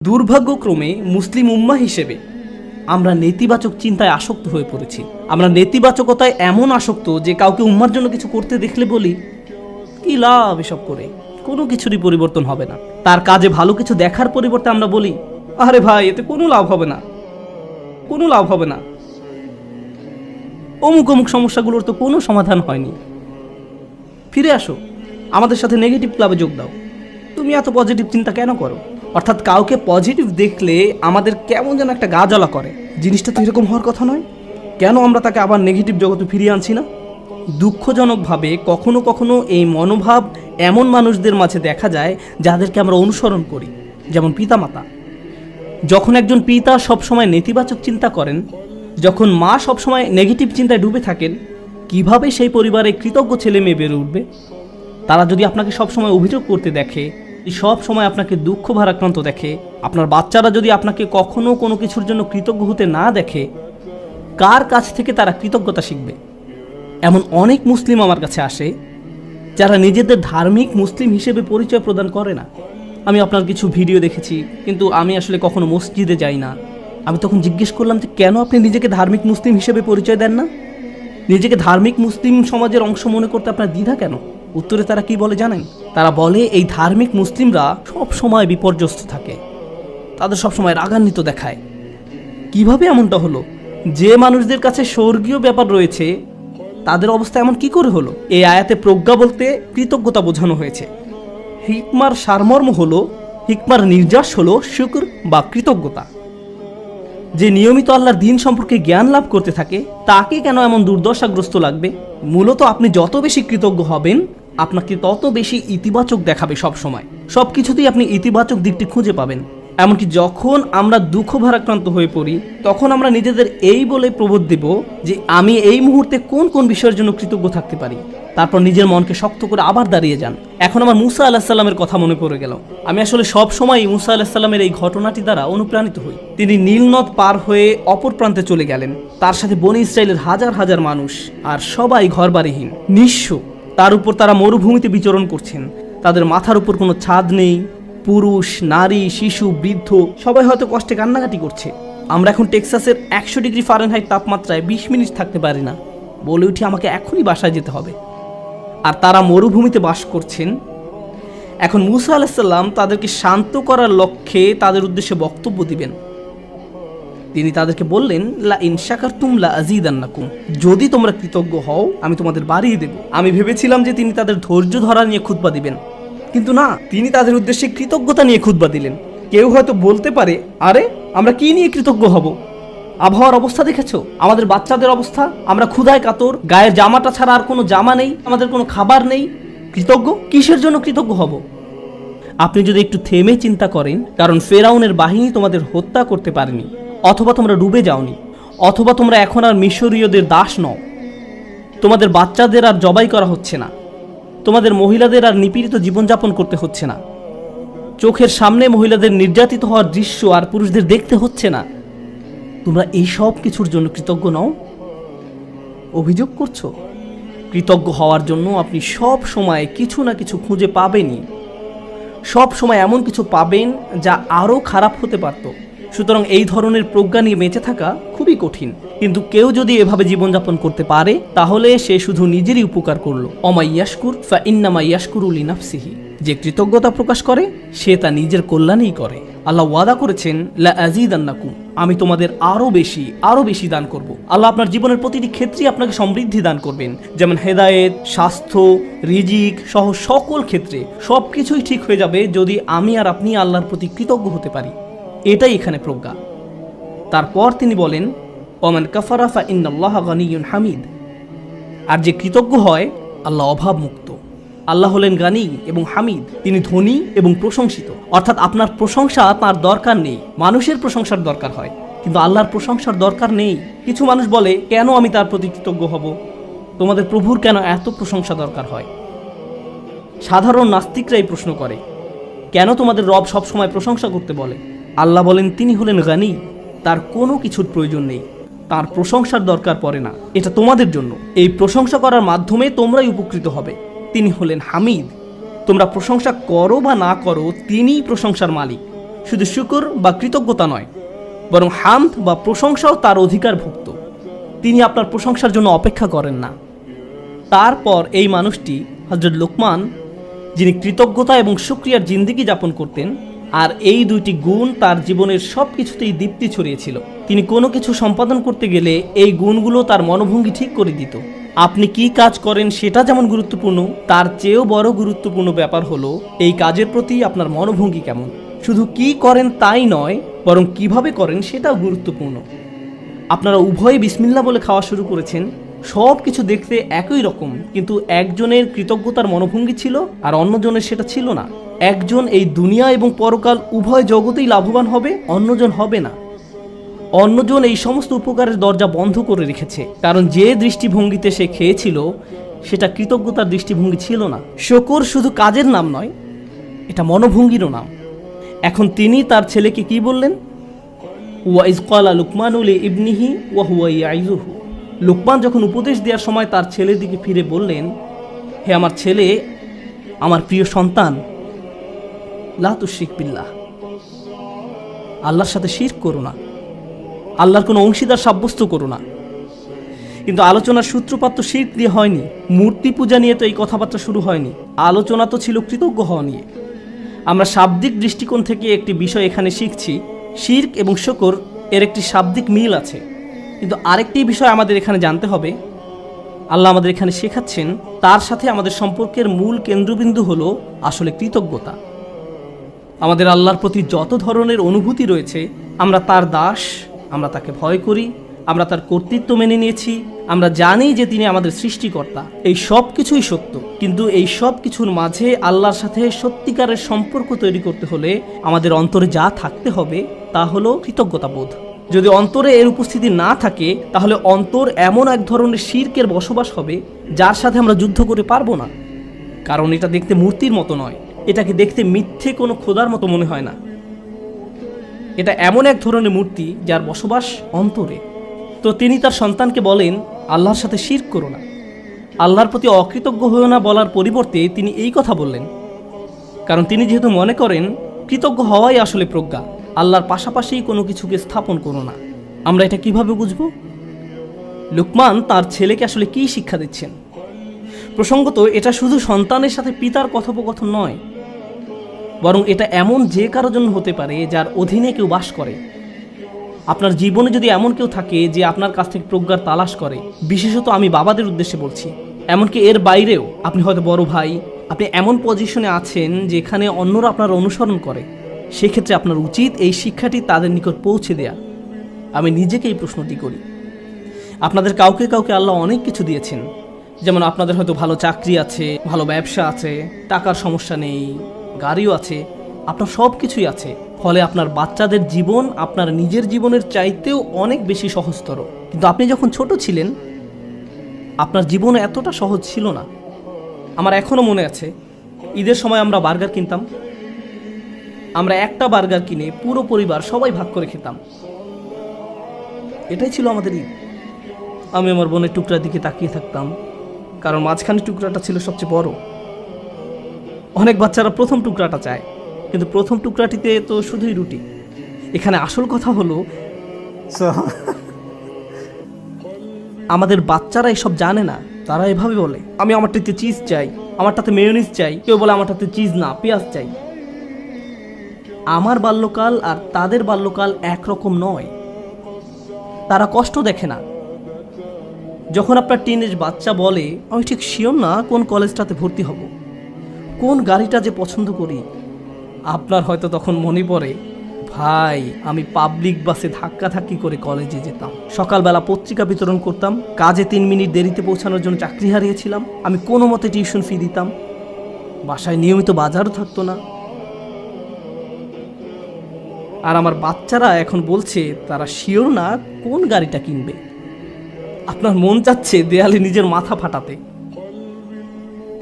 দুর্ভাগ্যক্রমে মুসলিম উম্মাহ হিসেবে আমরা নেতিবাচক চিন্তায় আসক্ত হয়ে পড়েছি। আমরা নেতিবাচকতায় এমন আসক্ত যে কাউকে উম্মার জন্য কিছু করতে দেখলে বলি, কি লাভ এসব করে, কোনো কিছুরই পরিবর্তন হবে না। তার কাজে ভালো কিছু দেখার পরিবর্তে আমরা বলি, আরে ভাই এতে কোনো লাভ হবে না, কোনো লাভ হবে না, অমুক অমুক সমস্যাগুলোর তো কোনো সমাধান হয়নি। ফিরে আসো, আমাদের সাথে নেগেটিভ ক্লাবে যোগ দাও। তুমি এত পজিটিভ চিন্তা কেন করো? অর্থাৎ কাউকে পজিটিভ দেখলে আমাদের কেমন যেন একটা গা জ্বালা করে। জিনিসটা তো এরকম হওয়ার কথা নয়। কেন আমরা তাকে আবার নেগেটিভ জগতে ফিরিয়ে আনছি না? দুঃখজনকভাবে কখনো কখনো এই মনোভাব এমন মানুষদের মাঝে দেখা যায় যাদেরকে আমরা অনুসরণ করি, যেমন পিতামাতা। যখন একজন পিতা সবসময় নেতিবাচক চিন্তা করেন, যখন মা সবসময় নেগেটিভ চিন্তায় ডুবে থাকেন, কিভাবে সেই পরিবারে কৃতজ্ঞ ছেলে মেয়ে বেড়ে উঠবে? তারা যদি আপনাকে সবসময় অভিযোগ করতে দেখে, সব সময় আপনাকে দুঃখ ভারাক্রান্ত দেখে, আপনার বাচ্চারা যদি আপনাকে কখনো কোনো কিছুর জন্য কৃতজ্ঞ হতে না দেখে, কার কাছ থেকে তারা কৃতজ্ঞতা শিখবে? এমন অনেক মুসলিম আমার কাছে আসে যারা নিজেদের ধার্মিক মুসলিম হিসেবে পরিচয় প্রদান করে না। আমি আপনার কিছু ভিডিও দেখেছি, কিন্তু আমি আসলে কখনো মসজিদে যাই না। আমি তখন জিজ্ঞেস করলাম যে কেন আপনি নিজেকে ধার্মিক মুসলিম হিসেবে পরিচয় দেন না? নিজেকে ধার্মিক মুসলিম সমাজের অংশ মনে করতে আপনার দ্বিধা কেন? উত্তরে তারা কি বলে জানেন? তারা বলে এই ধার্মিক মুসলিমরা সব সময় বিপর্যস্ত থাকে, তাদের সবসময় রাগান্বিত দেখায়। কিভাবে এমনটা হলো? যে মানুষদের কাছে স্বর্গীয় ব্যাপার রয়েছে তাদের অবস্থা এমন কি করে হলো? এই আয়াতে প্রজ্ঞা বলতে কৃতজ্ঞতা বোঝানো হয়েছে। হিকমার সারমর্ম হলো, হিকমার নির্যাস হলো শুকর বা কৃতজ্ঞতা। যে নিয়মিত আল্লাহর দিন সম্পর্কে জ্ঞান লাভ করতে থাকে তাকে কেন এমন দুর্দশাগ্রস্ত লাগবে? মূলত আপনি যত বেশি কৃতজ্ঞ হবেন, আপনাকে তত বেশি ইতিবাচক দেখাবে। সব সময় সব কিছুতেই আপনি ইতিবাচক দিকটি খুঁজে পাবেন। এমনকি যখন আমরা দুঃখ ভারাক্রান্ত হয়ে পড়ি, তখন আমরা নিজেদের এই বলে প্রবোধ দেব যে আমি এই মুহূর্তে কোন কোন বিষয়ের জন্য কৃতজ্ঞ থাকতে পারি। তারপর নিজের মনকে শক্ত করে আবার দাঁড়িয়ে যান। এখন আমার মুসা আলাইহিস সালামের কথা মনে পড়ে গেল। আমি আসলে সব সময় মুসা আলাইহিস সালামের এই ঘটনাটি দ্বারা অনুপ্রাণিত হই। তিনি নীল নদ পার হয়ে অপর প্রান্তে চলে গেলেন। তার সাথে বনী ইসরায়েলের হাজার হাজার মানুষ, আর সবাই ঘরবাড়িহীন, নিঃস্ব। তার উপর তারা মরুভূমিতে বিচরণ করছেন। তাদের মাথার উপর কোনো ছাদ নেই। পুরুষ, নারী, শিশু, বৃদ্ধ সবাই হয়তো কষ্টে কান্নাকাটি করছে। আমরা এখন টেক্সাসের 100 ডিগ্রি ফারেনহাইট তাপমাত্রায় 20 মিনিট থাকতে পারি না, বলে উঠি আমাকে এখনই বাসায় যেতে হবে। আর তারা মরুভূমিতে বাস করছেন। এখন মুসা আলাইহিস সালাম তাদেরকে শান্ত করার লক্ষ্যে তাদের উদ্দেশ্যে বক্তব্য দিবেন। তিনি তাদেরকে বললেন, লা ইন শাকারতুম লা আযীদান্নাকুম, যদি তোমরা কৃতজ্ঞ হও আমি তোমাদের বাড়িয়ে দেব। আমি ভেবেছিলাম যে তিনি তাদের ধৈর্য ধরা নিয়ে খুতবা দিবেন, কিন্তু না, তিনি তাদের উদ্দেশ্যে কৃতজ্ঞতা নিয়ে খুতবা দিলেন। কেউ হয়তো বলতে পারে, আরে আমরা কি নিয়ে কৃতজ্ঞ হব? আবহাওয়ার অবস্থা দেখেছো, আমাদের বাচ্চাদের অবস্থা, আমরা ক্ষুধায় কাতর, গায়ের জামাটা ছাড়া আর কোনো জামা নেই, আমাদের কোনো খাবার নেই। কৃতজ্ঞ কিসের জন্য কৃতজ্ঞ হব? আপনি যদি একটু থেমে চিন্তা করেন, কারণ ফেরাউনের বাহিনী তোমাদের হত্যা করতে পারেনি, অথবা তোমরা ডুবে যাওনি, অথবা তোমরা এখন আর মিশরীয়দের দাস নও, তোমাদের বাচ্চাদের আর জবাই করা হচ্ছে না, তোমাদের মহিলাদের আর নিপীড়িত জীবনযাপন করতে হচ্ছে না, চোখের সামনে মহিলাদের নির্যাতিত হওয়ার দৃশ্য আর পুরুষদের দেখতে হচ্ছে না, তোমরা এই সব কিছুর জন্য কৃতজ্ঞ নও? অভিযোগ করছো? কৃতজ্ঞ হওয়ার জন্য আপনি সব সময় কিছু না কিছু খুঁজে পাবেনই। সব সময় এমন কিছু পাবেন যা আরও খারাপ হতে পারত। সুতরাং এই ধরনের প্রজ্ঞা নিয়ে বেঁচে থাকা খুবই কঠিন। কিন্তু কেউ যদি এভাবে জীবনযাপন করতে পারে, তাহলে সে শুধু নিজেরই উপকার করলো। অমা ইয়াশকুর ফা ইন্নামা ইয়াশকুরু লিনাফসিহি, যে কৃতজ্ঞতা প্রকাশ করে সে তা নিজের কল্যাণেই করে। আল্লাহ ওয়াদা করেছেন, লা আযীদান্নাকুম, আমি তোমাদের আরো বেশি দান করব। আল্লাহ আপনার জীবনের প্রতিটি ক্ষেত্রে আপনাকে সমৃদ্ধি দান করবেন, যেমন হেদায়েত, স্বাস্থ্য, রিজিক সহ সকল ক্ষেত্রে সবকিছুই ঠিক হয়ে যাবে যদি আমি আর আপনি আল্লাহর প্রতি কৃতজ্ঞ হতে পারি। এটাই এখানে প্রজ্ঞা। তারপর তিনি বলেন, ওমান কাফারা ফা ইন্নাল্লাহা গানিয়্যুন হামিদ, আর যে কৃতজ্ঞ হয় আল্লাহ অভাব মুক্ত। আল্লাহ হলেন গানি এবং হামিদ, তিনি ধনী এবং প্রশংসিত। অর্থাৎ আপনার প্রশংসা তার দরকার নেই, মানুষের প্রশংসার দরকার হয়, কিন্তু আল্লাহর প্রশংসার দরকার নেই। কিছু মানুষ বলে, কেন আমি তার প্রতি কৃতজ্ঞ হব? তোমাদের প্রভুর কেন এত প্রশংসা দরকার হয়? সাধারণ নাস্তিকরাই প্রশ্ন করে, কেন তোমাদের রব সবসময় প্রশংসা করতে বলে? আল্লাহ বলেন, তিনি হলেন গানি, তার কোনো কিছুর প্রয়োজন নেই, তার প্রশংসার দরকার পড়ে না। এটা তোমাদের জন্য, এই প্রশংসা করার মাধ্যমে তোমরাই উপকৃত হবে। তিনি হলেন হামিদ, তোমরা প্রশংসা করো বা না করো, তিনিই প্রশংসার মালিক। শুধু শুকর বা কৃতজ্ঞতা নয়, বরং হামদ বা প্রশংসাও তার অধিকারভুক্ত। তিনি আপনার প্রশংসার জন্য অপেক্ষা করেন না। তারপর এই মানুষটি হযরত লোকমান, যিনি কৃতজ্ঞতা এবং শুকরিয়ার জিন্দেগি যাপন করতেন, আর এই দুইটি গুণ তার জীবনের সব কিছুতেই দীপ্তি ছড়িয়েছিল। তিনি কোনো কিছু সম্পাদন করতে গেলে এই গুণগুলো তার মনোভঙ্গি ঠিক করে দিত। আপনি কি কাজ করেন সেটা যেমন গুরুত্বপূর্ণ, তার চেয়েও বড় গুরুত্বপূর্ণ ব্যাপার হলো এই কাজের প্রতি আপনার মনোভঙ্গি কেমন। শুধু কি করেন তাই নয়, বরং কিভাবে করেন সেটাও গুরুত্বপূর্ণ। আপনারা উভয়ে বিসমিল্লাহ বলে খাওয়া শুরু করেছেন, সব কিছু দেখতে একই রকম, কিন্তু একজনের কৃতজ্ঞতার মনোভঙ্গি ছিল আর অন্যজনের সেটা ছিল না। একজন এই দুনিয়া এবং পরকাল উভয় জগতেই লাভবান হবে, অন্যজন হবে না। অন্যজন এই সমস্ত উপকারের দরজা বন্ধ করে রেখেছে, কারণ যে দৃষ্টিভঙ্গিতে সে খেয়েছিল সেটা কৃতজ্ঞতার দৃষ্টিভঙ্গি ছিল না। শুকর শুধু কাজের নাম নয়, এটা মনোভঙ্গিরও নাম। এখন তিনি তার ছেলেকে কি বললেন? ওয়াইজ ক্বালা লুকমানু লিইবনিহি ওয়া হুয়া ইয়াইযুহু। লুকমান যখন উপদেশ দেওয়ার সময় তার ছেলের দিকে ফিরে বললেন, হে আমার ছেলে, আমার প্রিয় সন্তান, লা তুশরিক বিল্লাহ, আল্লাহর সাথে শিরক করো না, আল্লাহর কোনো অংশীদার সাব্যস্ত করো না। কিন্তু আলোচনার সূত্রপাত তো শিরক দিয়ে হয়নি, মূর্তি পূজা নিয়ে তো এই কথাবার্তা শুরু হয়নি। আলোচনা তো ছিল কৃতজ্ঞ হওয়া নিয়ে। আমরা শাব্দিক দৃষ্টিকোণ থেকে একটি বিষয় এখানে শিখছি, শিরক এবং শুকর এর একটি শাব্দিক মিল আছে। কিন্তু আরেকটি বিষয় আমাদের এখানে জানতে হবে, আল্লাহ আমাদের এখানে শেখাচ্ছেন তার সাথে আমাদের সম্পর্কের মূল কেন্দ্রবিন্দু হলো আসলে কৃতজ্ঞতা। আমাদের আল্লাহর প্রতি যত ধরনের অনুভূতি রয়েছে, আমরা তার দাস, আমরা তাকে ভয় করি, আমরা তার কর্তৃত্ব মেনে নিয়েছি, আমরা জানি যে তিনি আমাদের সৃষ্টিকর্তা, এই সব কিছুই সত্য। কিন্তু এই সব কিছুর মাঝে আল্লাহর সাথে সত্যিকারের সম্পর্ক তৈরি করতে হলে আমাদের অন্তরে যা থাকতে হবে তা হলো কৃতজ্ঞতাবোধ। যদি অন্তরে এর উপস্থিতি না থাকে, তাহলে অন্তর এমন এক ধরনের শিরকের বসবাস হবে যার সাথে আমরা যুদ্ধ করে পারবো না। কারণ এটা দেখতে মূর্তির মতো নয়, এটাকে দেখতে মিথ্যে কোনো খোদার মতো মনে হয় না। এটা এমন এক ধরনের মূর্তি যার বসবাস অন্তরে। তো তিনি তার সন্তানকে বলেন, আল্লাহর সাথে শিরক করো না, আল্লাহর প্রতি অকৃতজ্ঞ হয়েও না বলার পরিবর্তে তিনি এই কথা বললেন, কারণ তিনি যেহেতু মনে করেন কৃতজ্ঞ হওয়াই আসলে প্রজ্ঞা, আল্লাহর পাশাপাশি কোনো কিছুকে স্থাপন করো না। আমরা এটা কিভাবে বুঝব? লুকমান তার ছেলেকে আসলে কি শিক্ষা দিচ্ছেন? প্রসঙ্গত এটা শুধু সন্তানের সাথে পিতার কথোপকথন নয়, বরং এটা এমন যে কারো জন্য হতে পারে যার অধীনে কেউ বাস করে। আপনার জীবনে যদি এমন কেউ থাকে যে আপনার কাছ থেকে প্রজ্ঞার তালাশ করে, বিশেষত আমি বাবাদের উদ্দেশ্যে বলছি, এমনকি এর বাইরেও আপনি হয়তো বড় ভাই, আপনি এমন পজিশনে আছেন যেখানে অন্যরা আপনার অনুসরণ করে, সেক্ষেত্রে আপনার উচিত এই শিক্ষাটি তাদের নিকট পৌঁছে দেয়া। আমি নিজেকে এই প্রশ্নটি করি। আপনাদের কাউকে কাউকে আল্লাহ অনেক কিছু দিয়েছেন, যেমন আপনাদের হয়তো ভালো চাকরি আছে, ভালো ব্যবসা আছে, টাকার সমস্যা নেই, গাড়িও আছে, আপনার সব কিছুই আছে। ফলে আপনার বাচ্চাদের জীবন আপনার নিজের জীবনের চাইতেও অনেক বেশি সহজতর। কিন্তু আপনি যখন ছোট ছিলেন, আপনার জীবন এতটা সহজ ছিল না। আমার এখনও মনে আছে, ঈদের সময় আমরা বার্গার কিনতাম। আমরা একটা বার্গার কিনে পুরো পরিবার সবাই ভাগ করে খেতাম। এটাই ছিল আমাদের ঈদ। আমি আমার বোনের টুকরার দিকে তাকিয়ে থাকতাম, কারণ মাঝখানে টুকরাটা ছিল সবচেয়ে বড়। অনেক বাচ্চারা প্রথম টুকরাটা চায়, কিন্তু প্রথম টুকরাটিতে তো শুধুই রুটি। এখানে আসল কথা হলো, আমাদের বাচ্চারা এসব জানে না। তারা এভাবে বলে, আমি আমারটাতে চিজ চাই, আমারটাতে মেয়োনিজ চাই, কেউ বলে আমারটাতে চিজ না, পেঁয়াজ চাই। আমার বাল্যকাল আর তাদের বাল্যকাল একরকম নয়। তারা কষ্ট দেখে না। যখন আপনার টিনেজ বাচ্চা বলে, আমি ঠিক শিওর না কোন কলেজটাতে ভর্তি হব, কোন গাড়িটা যে পছন্দ করি, আপনার হয়তো তখন মনে পড়ে, ভাই আমি পাবলিক বাসে ধাক্কাধাক্কি করে কলেজে যেতাম, সকালবেলা পত্রিকা বিতরণ করতাম, কাজে 3 মিনিট দেরিতে পৌঁছানোর জন্য চাকরি হারিয়েছিলাম, আমি কোনো মতে টিউশন ফি দিতাম, বাসায় নিয়মিত বাজারও থাকতো না। আর আমার বাচ্চারা এখন বলছে তারা শিওর না কোন গাড়িটা কিনবে। আপনার মন চাচ্ছে দেয়ালে নিজের মাথা ফাটাতে,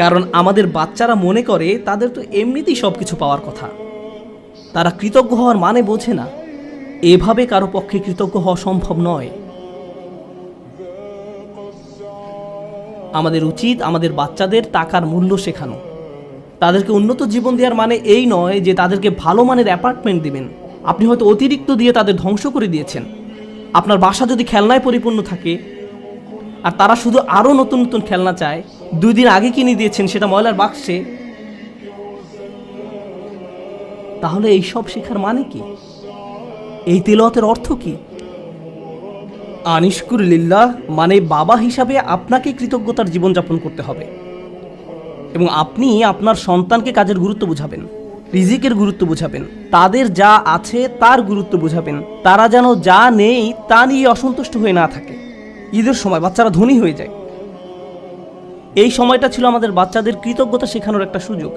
কারণ আমাদের বাচ্চারা মনে করে তাদের তো এমনিতেই সব কিছু পাওয়ার কথা। তারা কৃতজ্ঞ হওয়ার মানে বোঝে না। এভাবে কারো পক্ষে কৃতজ্ঞ হওয়া সম্ভব নয়। আমাদের উচিত আমাদের বাচ্চাদের টাকার মূল্য শেখানো, তাদেরকে উন্নত জীবন দেওয়ার মানে এই নয় যে তাদেরকে ভালো মানের অ্যাপার্টমেন্ট দিবেন। আপনি হয়তো অতিরিক্ত দিয়ে তাদের ধ্বংস করে দিয়েছেন। আপনার বাসা যদি খেলনায় পরিপূর্ণ থাকে আর তারা শুধু আরও নতুন নতুন খেলনা চায়, 2 দিন আগে কিনে দিয়েছেন সেটা ময়লার বাক্সে, তাহলে এই সব শেখার মানে কি? এই তিলাওয়াতের অর্থ কি? আনিশকুর লিল্লাহ মানে বাবা হিসাবে আপনাকে কৃতজ্ঞতার জীবনযাপন করতে হবে এবং আপনি আপনার সন্তানকে কাজের গুরুত্ব বুঝাবেন, রিজিকের গুরুত্ব বুঝাবেন, তাদের যা আছে তার গুরুত্ব বুঝাবেন। তারা যেন যা নেই তা নিয়ে অসন্তুষ্ট হয়ে না থাকে। ঈদের সময় বাচ্চারা ধনী হয়ে যায়। এই সময়টা ছিল আমাদের বাচ্চাদের কৃতজ্ঞতা শেখানোর একটা সুযোগ।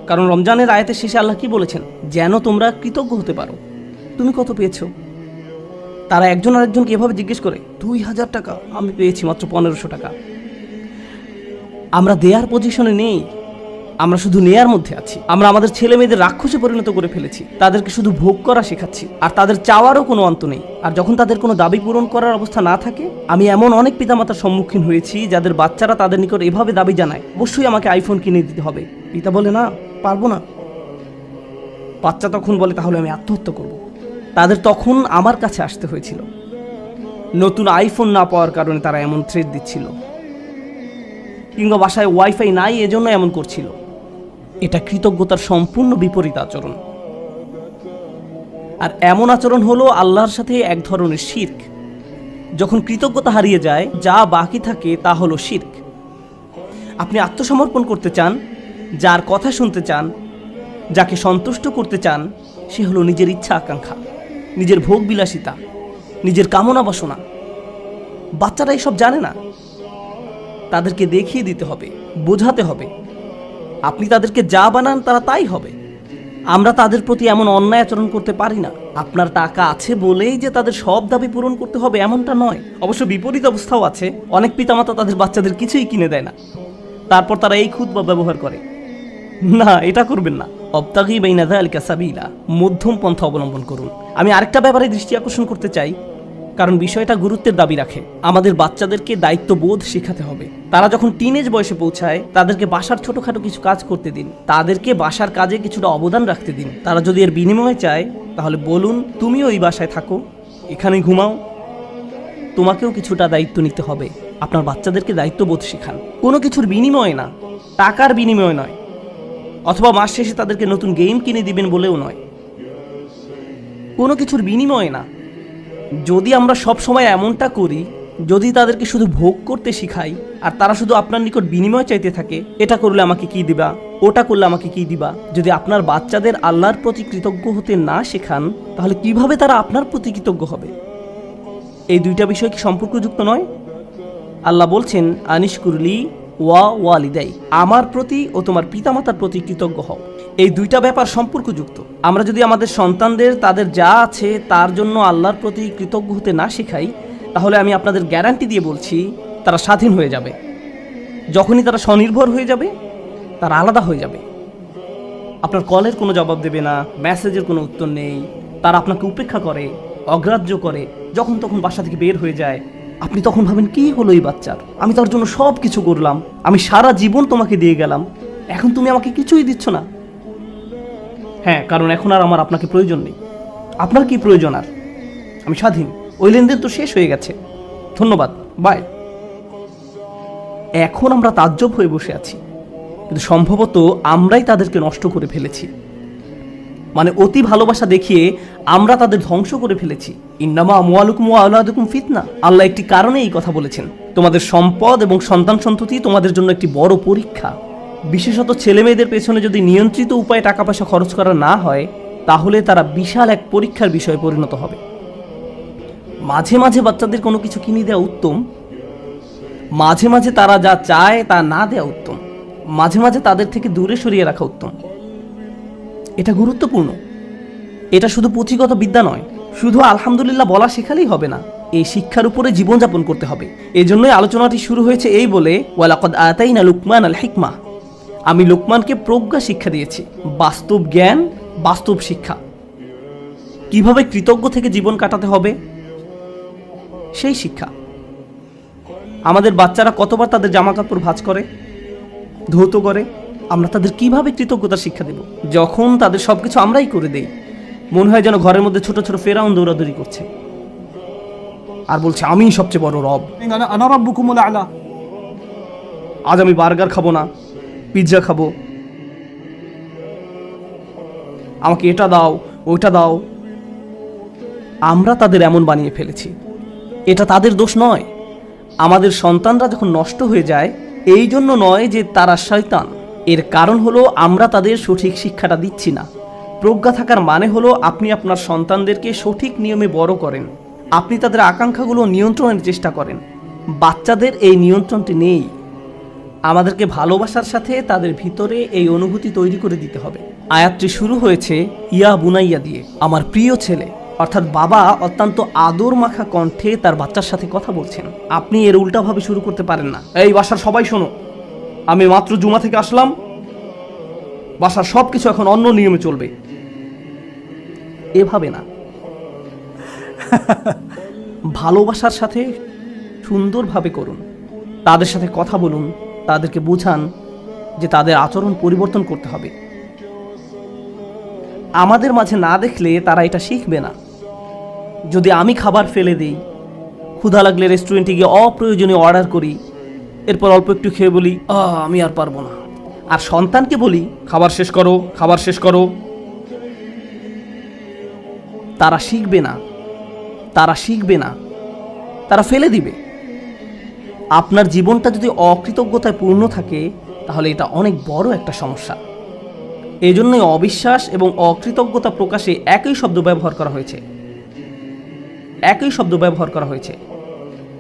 কারণ রমজানের আয়াতের শেষে আল্লাহ কি বলেছেন? যেন তোমরা কৃতজ্ঞ হতে পারো। তুমি কত পেয়েছো? তারা একজন আরেকজনকে এভাবে জিজ্ঞেস করে, 2000 টাকা, আমি পেয়েছি মাত্র 1500 টাকা। আমরা দেয়ার পজিশনে নেই, আমরা শুধু নেয়ার মধ্যে আছি। আমরা আমাদের ছেলে মেয়েদের রাক্ষসে পরিণত করে ফেলেছি। তাদেরকে শুধু ভোগ করা শেখাচ্ছি, আর তাদের চাওয়ারও কোনো অন্ত নেই। আর যখন তাদের কোনো দাবি পূরণ করার অবস্থা না থাকে, আমি এমন অনেক পিতামাতার সম্মুখীন হয়েছি যাদের বাচ্চারা তাদের নিকট এভাবে দাবি জানায়, অবশ্যই আমাকে আইফোন কিনে দিতে হবে। পিতা বলে, না, পারবো না। বাচ্চা তখন বলে, তাহলে আমি আত্মহত্যা করব। তাদের তখন আমার কাছে আসতে হয়েছিল। নতুন আইফোন না পাওয়ার কারণে তারা এমন থ্রেট দিচ্ছিল, কিংবা বাসায় ওয়াইফাই নাই এজন্য এমন করছিল। এটা কৃতজ্ঞতার সম্পূর্ণ বিপরীত আচরণ। আর এমন আচরণ হলো আল্লাহর সাথে এক ধরনের শিরক। যখন কৃতজ্ঞতা হারিয়ে যায়, যা বাকি থাকে তা হলো শিরক। আপনি আত্মসমর্পণ করতে চান, যার কথা শুনতে চান, যাকে সন্তুষ্ট করতে চান, সে হলো নিজের ইচ্ছা আকাঙ্ক্ষা, নিজের ভোগ বিলাসিতা, নিজের কামনা বাসনা। বাচ্চারা এসব জানে না। তাদেরকে দেখিয়ে দিতে হবে, বোঝাতে হবে। আপনি তাদেরকে যা বানান তারা তাই হবে। আমরা তাদের প্রতি এমন অন্যায় আচরণ করতে পারি না। আপনার টাকা আছে বলেই যে তাদের সব দাবি পূরণ করতে হবে এমনটা নয়। অবশ্য বিপরীত অবস্থাও আছে। অনেক পিতামাতা তাদের বাচ্চাদের কিছুই কিনে দেয় না, তারপর তারা এই খুতবা ব্যবহার করে। না, এটা করবেন না। অবতাগি বাইনা যালিকা সাবিলা, মধ্যম পন্থা অবলম্বন করুন। আমি আরেকটা ব্যাপারে দৃষ্টি আকর্ষণ করতে চাই, কারণ বিষয়টা গুরুত্বের দাবি রাখে। আমাদের বাচ্চাদেরকে দায়িত্ববোধ শেখাতে হবে। তারা যখন টিনেজ বয়সে পৌঁছায়, তাদেরকে বাসার ছোটখাটো কিছু কাজ করতে দিন, তাদেরকে বাসার কাজে কিছুটা অবদান রাখতে দিন। তারা যদি এর বিনিময়ে চায়, তাহলে বলুন, তুমিও এই বাসায় থাকো, এখানেই ঘুমাও, তোমাকেও কিছুটা দায়িত্ব নিতে হবে। আপনার বাচ্চাদেরকে দায়িত্ববোধ শেখান, কোনো কিছুর বিনিময়ে না, টাকার বিনিময়ে নয়, অথবা মাস শেষে তাদেরকে নতুন গেম কিনে দিবেন বলেও নয়, কোনো কিছুর বিনিময়ে না। যদি আমরা সব সময় এমনটা করি, যদি তাদেরকে শুধু ভোগ করতে শিখাই আর তারা শুধু আপনার নিকট বিনিময় চাইতে থাকে, এটা করলে আমাকে কি দিবা, ওটা করলে আমাকে কি দিবা, যদি আপনার বাচ্চাদের আল্লাহর প্রতি কৃতজ্ঞ হতে না শেখান, তাহলে কিভাবে তারা আপনার প্রতি কৃতজ্ঞ হবে? এই দুইটা বিষয় কি সম্পর্কযুক্ত নয়? আল্লাহ বলছেন, আনিশকুরলি ওয়া ওয়ালিদাই, আমার প্রতি ও তোমার পিতামাতার প্রতি কৃতজ্ঞ হও। এই দুইটা ব্যাপার সম্পর্কযুক্ত। আমরা যদি আমাদের সন্তানদের তাদের যা আছে তার জন্য আল্লাহর প্রতি কৃতজ্ঞ হতে না শেখাই, তাহলে আমি আপনাদের গ্যারান্টি দিয়ে বলছি, তারা স্বাধীন হয়ে যাবে। যখনই তারা স্বনির্ভর হয়ে যাবে, তারা আলাদা হয়ে যাবে। আপনার কলের কোনো জবাব দেবে না, মেসেজের কোনো উত্তর নেই, তারা আপনাকে উপেক্ষা করে, অগ্রাহ্য করে, যখন তখন বাসা থেকে বের হয়ে যায়। আপনি তখন ভাবেন, কি হলো এই বাচ্চার? আমি তার জন্য সব কিছু করলাম, আমি সারা জীবন তোমাকে দিয়ে গেলাম, এখন তুমি আমাকে কিছুই দিচ্ছ না। হ্যাঁ, কারণ এখন আর আমার আপনাকে প্রয়োজন নেই। আপনার কি প্রয়োজন? আর আমি স্বাধীন, ওই লেনদেন তো শেষ হয়ে গেছে, ধন্যবাদ, বাই। এখন আমরা তাজ্জব হয়ে বসে আছি, কিন্তু সম্ভবত আমরাই তাদেরকে নষ্ট করে ফেলেছি। মানে অতি ভালোবাসা দেখিয়ে আমরা তাদের ধ্বংস করে ফেলেছি। ইন্নামা আমওয়ালুকুম ওয়া আওলাদুকুম ফিতনা, আল্লাহ একটি কারণে এই কথা বলেছেন। তোমাদের সম্পদ এবং সন্তান সন্ততি তোমাদের জন্য একটি বড় পরীক্ষা। বিশেষত ছেলে মেয়েদের পেছনে যদি নিয়ন্ত্রিত উপায়ে টাকা পয়সা খরচ করা না হয়, তাহলে তারা বিশাল এক পরীক্ষার বিষয়ে পরিণত হবে। মাঝে মাঝে বাচ্চাদের কোনো কিছু কিনে দেওয়া উত্তম, মাঝে মাঝে তারা যা চায় তা না দেওয়া উত্তম, মাঝে মাঝে তাদের থেকে দূরে সরিয়ে রাখা উত্তম। এটা গুরুত্বপূর্ণ। এটা শুধু পুঁথিগত বিদ্যা নয়, শুধু আলহামদুলিল্লাহ বলা শেখালেই হবে না, এই শিক্ষার উপরে জীবনযাপন করতে হবে। এই জন্যই আলোচনাটি শুরু হয়েছে এই বলে, ওয়ালাকাদ আতাইনা লুকমান আল হিকমা, আমি লোকমানকে প্রজ্ঞা শিক্ষা দিয়েছি, বাস্তব জ্ঞান, বাস্তব শিক্ষা। কিভাবে কৃতজ্ঞ থেকে জীবন কাটাতে হবে সেই শিক্ষা। আমাদের বাচ্চারা কতবার তাদের জামা কাপড় ভাঁজ করে, ধৌত করে, আমরা তাদের কিভাবে কৃতজ্ঞতার শিক্ষা দেব যখন তাদের সবকিছু আমরাই করে দেই? মনে হয় যেন ঘরের মধ্যে ছোট ছোট ফেরাউন দৌড়াদৌড়ি করছে আর বলছে আমি সবচেয়ে বড় রব। أنا ربكم الأعلى. আজ আমি বার্গার খাবো না, পিৎজা খাবো, আমাকে এটা দাও ওইটা দাও। আমরা তাদের এমন বানিয়ে ফেলেছি। এটা তাদের দোষ নয়। আমাদের সন্তানরা যখন নষ্ট হয়ে যায়, এই জন্য নয় যে তারা শয়তান, এর কারণ হলো আমরা তাদের সঠিক শিক্ষাটা দিচ্ছি না। প্রজ্ঞা থাকার মানে হলো আপনি আপনার সন্তানদেরকে সঠিক নিয়মে বড় করেন, আপনি তাদের আকাঙ্ক্ষাগুলো নিয়ন্ত্রণের চেষ্টা করেন। বাচ্চাদের এই নিয়ন্ত্রণটি নেই। আমাদেরকে ভালোবাসার সাথে তাদের ভিতরে এই অনুভূতি তৈরি করে দিতে হবে। আয়াতটি শুরু হয়েছে ইয়া বুনাইয়া দিয়ে, আমার প্রিয় ছেলে, অর্থাৎ বাবা অত্যন্ত আদর মাখা কণ্ঠে তার বাচ্চার সাথে কথা বলছেন। আপনি এর উল্টাভাবে শুরু করতে পারেন না। এই বাসার সবাই শোনো, আমি মাত্র জুমা থেকে আসলাম, বাসার সব কিছু এখন অন্য নিয়মে চলবে। এভাবে না। ভালোবাসার সাথে সুন্দরভাবে করুন, তাদের সাথে কথা বলুন, তাদেরকে বুঝান যে তাদের আচরণ পরিবর্তন করতে হবে। আমাদের মাঝে না দেখলে তারা এটা শিখবে না। যদি আমি খাবার ফেলে দিই, ক্ষুধা লাগলে রেস্টুরেন্টে গিয়ে অপ্রয়োজনীয় অর্ডার করি, এরপর অল্প একটু খেয়ে বলি আমি আর পারবো না, আর সন্তানকে বলি খাবার শেষ করো, খাবার শেষ করো, তারা শিখবে না, তারা শিখবে না, তারা ফেলে দিবে। আপনার জীবনটা যদি অকৃতজ্ঞতায় পূর্ণ থাকে তাহলে এটা অনেক বড় একটা সমস্যা। এই জন্যই অবিশ্বাস এবং অকৃতজ্ঞতা প্রকাশে একই শব্দ ব্যবহার করা হয়েছে, একই শব্দ ব্যবহার করা হয়েছে।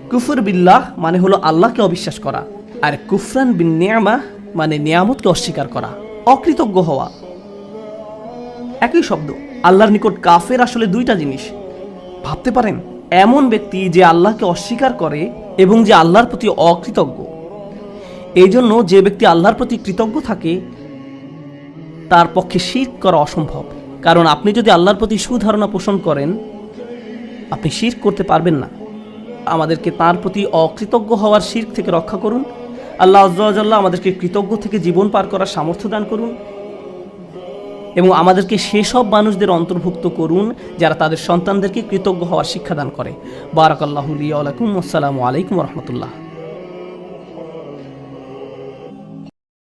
কুফর বিল্লাহ মানে হলো আল্লাহকে অবিশ্বাস করা, আর কুফরান বিন নিয়ামাহ মানে নিয়ামতকে অস্বীকার করা, অকৃতজ্ঞ হওয়া। একই শব্দ। আল্লাহর নিকট কাফের আসলে দুইটা জিনিস। ভাবতে পারেন, এমন ব্যক্তি যে আল্লাহকে অস্বীকার করে এবং যে আল্লাহর প্রতি অকৃতজ্ঞ। এই জন্য যে ব্যক্তি আল্লাহর প্রতি কৃতজ্ঞ থাকে তার পক্ষে শিরক করা অসম্ভব। কারণ আপনি যদি আল্লাহর প্রতি সুধারণা পোষণ করেন, আপনি শিরক করতে পারবেন না। আমাদেরকে তার প্রতি অকৃতজ্ঞ হওয়ার শিরক থেকে রক্ষা করুন। আল্লাহ আজ্জা ওয়া জাল্লা আমাদেরকে কৃতজ্ঞ থেকে জীবন পার করার সামর্থ্য দান করুন এবং আমাদেরকে সেসব মানুষদের অন্তর্ভুক্ত করুন যারা তাদের সন্তানদেরকে কৃতজ্ঞ হওয়ার শিক্ষাদান করে। বারাকাল্লাহু লি ওয়া লাকুম। আসসালামু আলাইকুম ওয়া রাহমাতুল্লাহ।